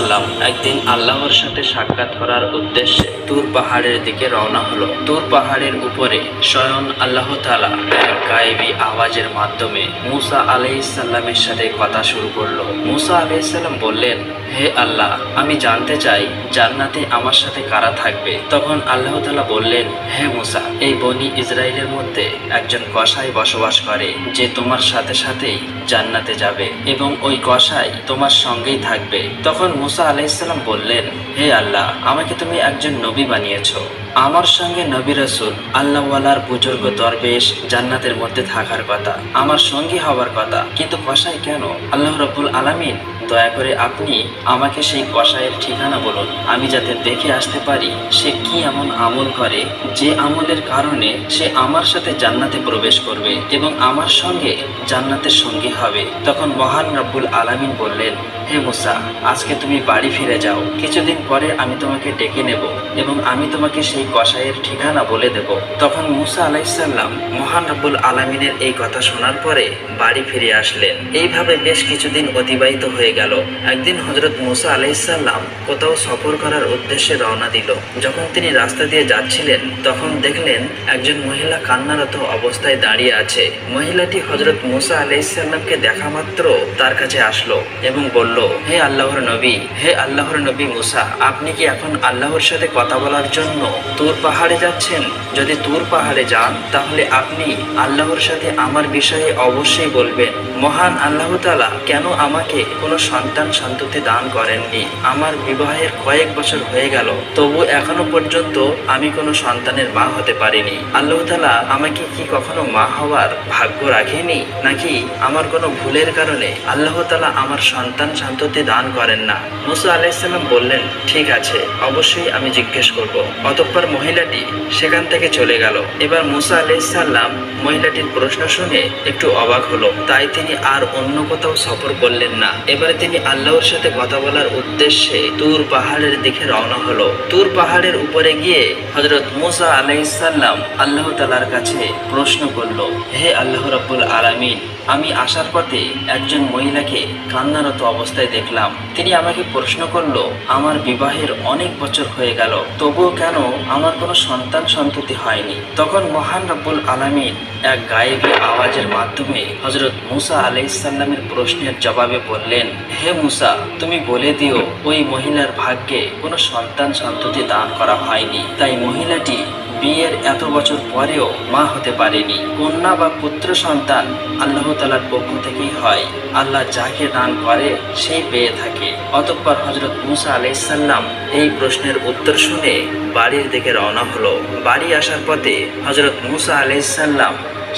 আলাইসাল্লাম একদিন আল্লাহর সাথে সাক্ষাৎ করার উদ্দেশ্যে তুর পাহাড়ের দিকে রওনা হলো। তুর পাহাড়ের উপরে স্বয়ং আল্লাহ তাআলা এক গায়েবী আওয়াজের মাধ্যমে মুসা আলাইহিসসালামের সাথে কথা শুরু করলো। মুসা আলাইহিসসালাম বললেন, হে আল্লাহ, আমি জানতে চাই জান্নাতে আমার সাথে কারা থাকবে। তখন আল্লাহ তাআলা বললেন, হে মুসা, এই বনি ইসরাইলের মধ্যে একজন কসাই বসবাস করে, যে তোমার সাথে সাথেই জান্নাতে যাবে এবং ওই কসাই তোমার সঙ্গেই থাকবে। তখন মুসা আলাইহিসসালাম বললেন, হে আল্লাহ, আমাকে তুমি একজন নবী বানিয়েছো, আমার সঙ্গে নবী রাসূল আল্লাহওয়ালার বুজুর্গ দরবেশ জান্নাতের মধ্যে থাকার কথা, আমার সঙ্গী হওয়ার কথা, কিন্তু কসাই কেন? আল্লাহ রাব্বুল আলামিন, দয়া করে আপনি আমাকে সেই কসাইয়ের ঠিকানা বলুন, আমি যাতে দেখে আসতে পারি সে কি এমন আমল করে যে আমলের কারণে সে আমার সাথে জান্নাতে প্রবেশ করবে এবং আমার সঙ্গে জান্নাতের সঙ্গী হবে। তখন মহান রব্বুল আলামিন বললেন, হে মুসা, আজকে তুমি বাড়ি ফিরে যাও, কিছুদিন পরে আমি তোমাকে ডেকে নেব এবং আমি তোমাকে সেই কসাইয়ের ঠিকানা বলে দেব। তখন মুসা আলাইহিসসালাম মহান রব্বুল আলামিনের এই কথা শোনার পরে বাড়ি ফিরে আসলেন। এইভাবে বেশ কিছুদিন অতিবাহিত হয়ে গেল। একদিন হযরত মুসা আলাইহিসসালাম কোথাও সফর করার উদ্দেশ্যে রওনা দিল। যখন তিনি রাস্তা দিয়ে যাচ্ছিলেন তখন দেখলেন একজন মহিলা কান্নারত অবস্থায় দাঁড়িয়ে আছে। মহিলাটি হযরত মুসা আলাইহিসসালামকে দেখা মাত্র তার কাছে আসলো এবং বলল, হে আল্লাহর নবী, হে আল্লাহর নবী মুসা, আপনি কি এখন আল্লাহর সাথে কথা বলার জন্য তুর পাহাড়ে যাচ্ছেন? যদি তুর পাহাড়ে যান তাহলে আপনি আল্লাহর সাথে আমার বিষয়ে অবশ্যই বলবেন। মহান আল্লাহ তাআলা কেন আমাকে কোনো সন্তান সন্ততি দান করেননি? আমার বিবাহের কয়েক বছর হয়ে গেল, তবু এখনো পর্যন্ত আমি কোনো সন্তানের মা হতে পারিনি। আল্লাহ তাআলা আমাকে কি কখনো মা হওয়ার ভাগ্য রাখেনি, নাকি আমার কোনো ভুলের কারণে আল্লাহ তাআলা আমার সন্তান সন্ততি দান করেন না? মুসা আলাইহিসসালাম বললেন, ঠিক আছে, অবশ্যই আমি জিজ্ঞেস করব। অতঃপর মহিলাটি সেখান থেকে চলে গেল। এবার মুসা আলাইহিসসালাম মহিলাটির প্রশ্ন শুনে একটু অবাক হলো, তাই তিনি আর অন্য কোথাও সফর করলেন না। এবারে তিনি আল্লাহর সাথে কথা বলার উদ্দেশ্যে তুর পাহাড়ের দিকে রওনা হলো। তুর পাহাড়ের উপরে গিয়ে হযরত মুসা আলাইহিসসালাম আল্লাহ তাআলার কাছে প্রশ্ন করলো, হে আল্লাহ রাব্বুল আলামিন, আমি আসার পথে একজন মহিলাকে কান্নারত অবস্থায় দেখলাম। তিনি আমাকে প্রশ্ন করলো, আমার বিবাহের অনেক বছর হয়ে গেল, তবুও কেন আমার কোনো সন্তান সন্ততি হয়নি? তখন মহান রব্বুল আলামিন এক গায়েবী আওয়াজের মাধ্যমে হযরত মুসা আলাইহিসসালামের প্রশ্নের জবাবে বললেন, হে মুসা, তুমি বলে দিও ওই মহিলার ভাগ্যে কোনো সন্তান সন্ততি দান করা হয়নি, তাই মহিলাটি বিয়ের এত বছর পরেও মা হতে পারেনি। কন্যা বা পুত্র সন্তান আল্লাহ তাআলার পক্ষ থেকেই হয়, আল্লাহ যাকে দান করে সেই পেয়ে থাকে। অতঃপর হযরত মুসা আলাইহিসসালাম এই প্রশ্নের উত্তর শুনে বাড়ির দিকে রওনা হলো। বাড়ি আসার পথে হযরত মুসা আলাইহিসসালাম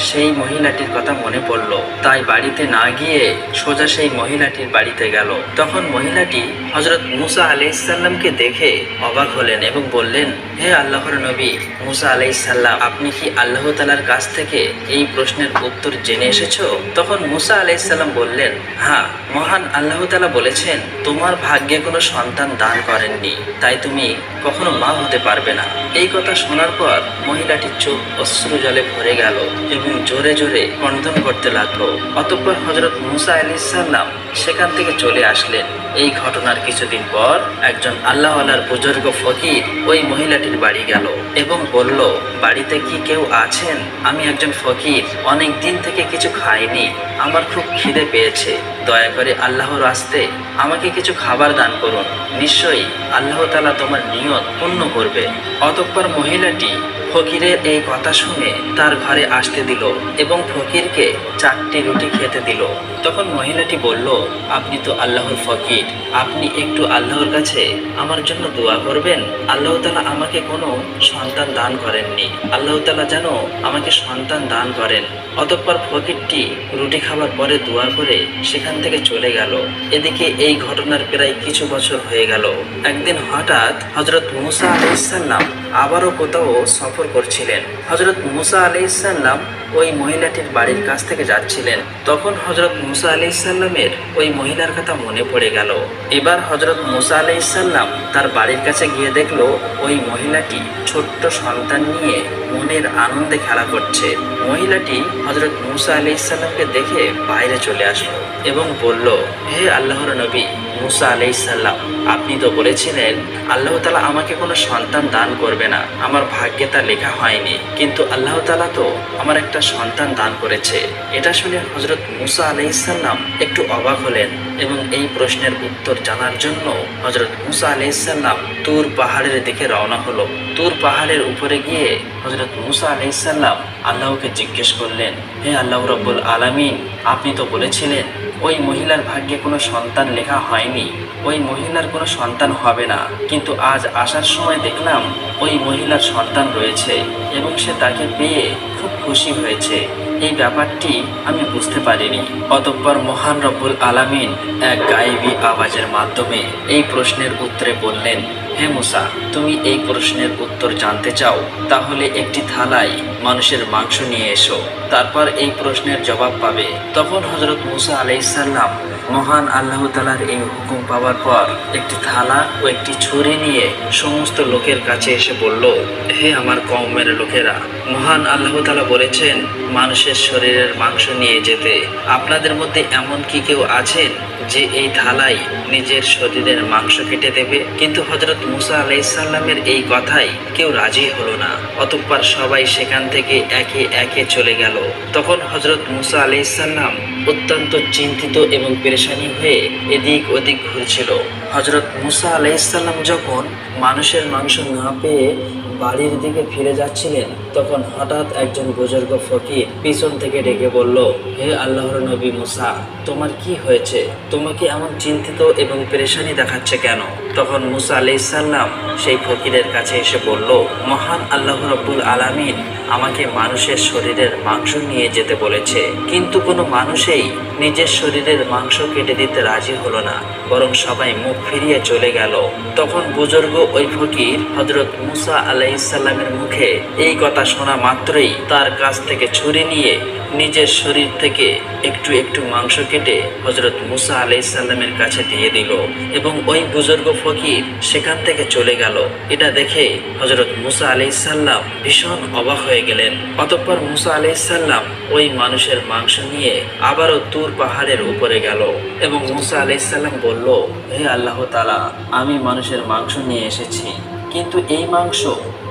সেই মহিলাটির কথা মনে পড়ল, তাই বাড়িতে না গিয়ে সোজা সেই মহিলাটির বাড়িতে গেল। তখন মহিলাটি হযরত মুসা আলাইহিসসালামকে দেখে অবাক হলেন এবং বললেন, হে আল্লাহর নবী মুসা আলাইহিসসালাম, আপনি কি আল্লাহ তাআলার কাছ থেকে এই প্রশ্নের উত্তর জেনে এসেছো? তখন মুসা আলাইহিসসালাম বললেন, হ্যাঁ, মহান আল্লাহ তাআলা বলেছেন তোমার ভাগ্যে কোনো সন্তান দান করেননি, তাই তুমি কখনো মা হতে পারবে না। এই কথা শোনার পর মহিলাটির চোখ অশ্রু জলে ভরে গেল এবং জোরে জোরে ক্রন্দন করতে লাগলো। অতঃপর হযরত মুসা আলাইহিসসালাম সেখান থেকে চলে আসলেন। এই ঘটনার কিছুদিন পর একজন আল্লাহওয়ালার বুজুর্গ ফকির ওই মহিলাটির বাড়ি গেল এবং বলল, বাড়িতে কি কেউ আছেন? আমি একজন ফকির, অনেক দিন থেকে কিছু খাইনি, আমার খুব খিদে পেয়েছে, দয়া করে আল্লাহর রাস্তে আমাকে কিছু খাবার দান করুন, নিশ্চয়ই আল্লাহ তাআলা তোমার নিয়ত পূর্ণ করবে। অতঃপর মহিলাটি ফকিরের এই কথা শুনে তার ঘরে আসতে দিল এবং ফকিরকে 4টি রুটি খেতে দিল। তখন মহিলাটি বলল, আপনি তো আল্লাহর ফকির, আপনি একটু আল্লাহর কাছে আমার জন্য দোয়া করবেন। আল্লাহ তাআলা আমাকে কোনো সন্তান দান করেননি, আল্লাহ তাআলা যেন আমাকে সন্তান দান করেন। অতঃপর ফকিরটি রুটি খাবার পরে দোয়া করে সেখান থেকে চলে গেল। এদিকে এই ঘটনার প্রায় কিছু বছর হয়ে গেল। একদিন হঠাৎ হযরত মুসা আলাইহিসসালাম আবারও কোথাও সফর করছিলেন। হযরত মুসা আলাইহিসসালাম ওই মহিলাটির বাড়ির কাছ থেকে যাচ্ছিলেন। তখন হযরত মুসা আলাইহিসসালামের ওই মহিলার কথা মনে পড়ে গেল। এবার হযরত মুসা আলাইহিসসালাম তার বাড়ির কাছে গিয়ে দেখলো ওই মহিলাটি ছোট্ট সন্তান নিয়ে মনের আনন্দে খেলা করছে। মহিলাটি হযরত মুসা আলাইহিসসালামকে দেখে বাইরে চলে আসলো এবং বলল, হে আল্লাহর নবী মুসা আলাইহিসসালাম, আপনি তো বলেছিলেন আল্লাহ তাআলা আমাকে কোনো সন্তান দান করবে না, আমার ভাগ্যে তা লেখা হয়নি, কিন্তু আল্লাহ তাআলা তো আমার একটা সন্তান দান করেছে। এটা শুনে হযরত মুসা আলাইহিসসালাম একটু অবাক হলেন এবং এই প্রশ্নের উত্তর জানার জন্য হযরত মুসা আলাইহিসসালাম তুর পাহাড়ের দিকে রওনা হলো। তুর পাহাড়ের উপরে গিয়ে হযরত মুসা আলাইহিসসালাম আল্লাহকে জিজ্ঞেস করলেন, হে আল্লাহ রাব্বুল আলামিন, আপনি তো বলেছিলেন ওই মহিলার ভাগ্যে কোনো সন্তান লেখা হয়নি, ওই মহিলার কোনো সন্তান হবে না, কিন্তু আজ আসার সময় দেখলাম ওই মহিলার সন্তান রয়েছে এবং সে তাকে পেয়ে খুব খুশি হয়েছে। এই ব্যাপারটি আমি বুঝতে পারিনি। অতঃপর মহান রব্বুল আলামিন এক গায়েবী আওয়াজের মাধ্যমে এই প্রশ্নের উত্তরে বললেন, হে মুসা, তুমি এই প্রশ্নের উত্তর জানতে চাও, তাহলে একটি থালায় মানুষের মাংস নিয়ে এসো, তারপর এই প্রশ্নের জবাব পাবে। তখন হযরত মুসা আলাইহিসসালাম মহান আল্লাহ তাআলার এই হুকুম পাওয়ার পর একটি থালা ও একটি ছুরি নিয়ে সমস্ত লোকের কাছে এসে বলল, হে আমার কওমের লোকেরা, মহান আল্লাহ তাআলা বলেছেন মানুষের শরীরের মাংস নিয়ে যেতে। আপনাদের মধ্যে এমন কি কেউ আছেন যে এই থালায় নিজের শরীরের মাংস কেটে দেবে? কিন্তু হযরত মুসা আলাইহিসসালামের এই কথাই কেউ রাজি হলো না। অতঃপর সবাই সেখান থেকে একে একে চলে গেল। তখন হযরত মুসা আলাইহিসসালাম অত্যন্ত চিন্তিত এবং পেরেশানি হয়ে এদিক ওদিক ঘুরছিল। হযরত মুসা আলাইহিসসালাম যখন মানুষের মাংস না পেয়ে বাড়ির দিকে ফিরে যাচ্ছিলেন, তখন হঠাৎ একজন বুজুর্গ ফকির পিছন থেকে ডেকে বলল, হে আল্লাহর নবী মুসা, তোমার কি হয়েছে? তোমাকে এমন চিন্তিত এবং পেরেশানি দেখাচ্ছে কেন? তখন মুসা আলাইহিসসালাম সেই ফকিরের কাছে এসে বলল, মহান আল্লাহ রাব্বুল আলামিন আমাকে মানুষের শরীরের মাংস নিয়ে যেতে বলেছে, কিন্তু কোনো মানুষই নিজের শরীরের মাংস কেটে দিতে রাজি হলো না, বরং সবাই মুখ ফিরিয়ে চলে গেল। তখন বুজুর্গ ওই ফকির হযরত মুসা আলাইহিসসালামের মুখে এই কথা শোনা মাত্রই তার কাছ থেকে ছুরি নিয়ে নিজের শরীর থেকে একটু একটু মাংস কেটে হযরত মুসা আলাইহিসসালামের কাছে দিয়ে দিল এবং ওই বুজুর্গ ফকির সেখান থেকে চলে গেল। এটা দেখে হযরত মুসা আলাইহিসসালাম ভীষণ অবাক হয়ে গেলেন। অতঃপর মুসা আলাইহিসসালাম ওই মানুষের মাংস নিয়ে আবারও তুর পাহাড়ের উপরে গেল এবং মুসা আলাইহিসসালাম বলল, হে আল্লাহ তাআলা, আমি মানুষের মাংস নিয়ে এসেছি, কিন্তু এই মাংস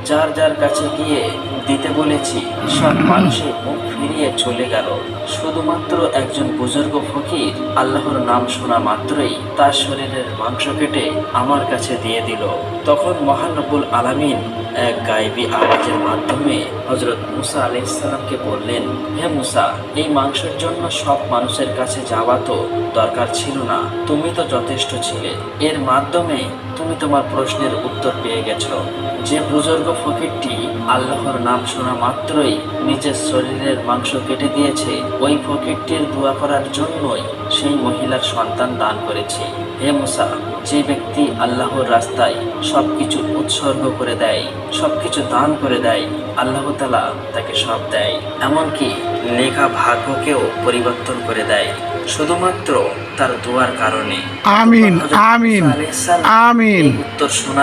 যার যার কাছে গিয়ে দিতে বলেছি সব মানুষের মুখ ফিরিয়ে চলে গেল। শুধুমাত্র একজন বুজুর্গ ফকির আল্লাহর নাম শোনা মাত্রই তার শরীরের মাংস কেটে আমার কাছে দিয়ে দিল। তখন মহান রব্বুল আলামিন এক গায়েবী আওয়াজের মাধ্যমে হযরত মুসা আলাইহিসসালামকে বললেন, হে মুসা, এই মাংসের জন্য সব মানুষের কাছে যাওয়া তো দরকার ছিল না, তুমি তো যথেষ্ট ছিলে। এর মাধ্যমে তুমি তোমার প্রশ্নের উত্তর পেয়ে গেছো। যে বুজুর্গ ফকিরটি আল্লাহর নাম শোনা মাত্রই নিজের শরীরের মাংস কেটে দিয়েছে, ওই ফকিরটির দোয়া করার জন্যই সেই মহিলার সন্তান দান করেছি। হে মুসা, যে ব্যক্তি আল্লাহর রাস্তায় সবকিছু উৎসর্গ করে দেয়, সবকিছু দান করে দেয়, আল্লাহ তাআলা তাকে সব দেয়, এমনকি লেখা ভাগ্যকেও পরিবর্তন করে দেয় শুধুমাত্র তার দোয়ার কারণে। আমিন, আমিন, আমিন। উত্তর শোনা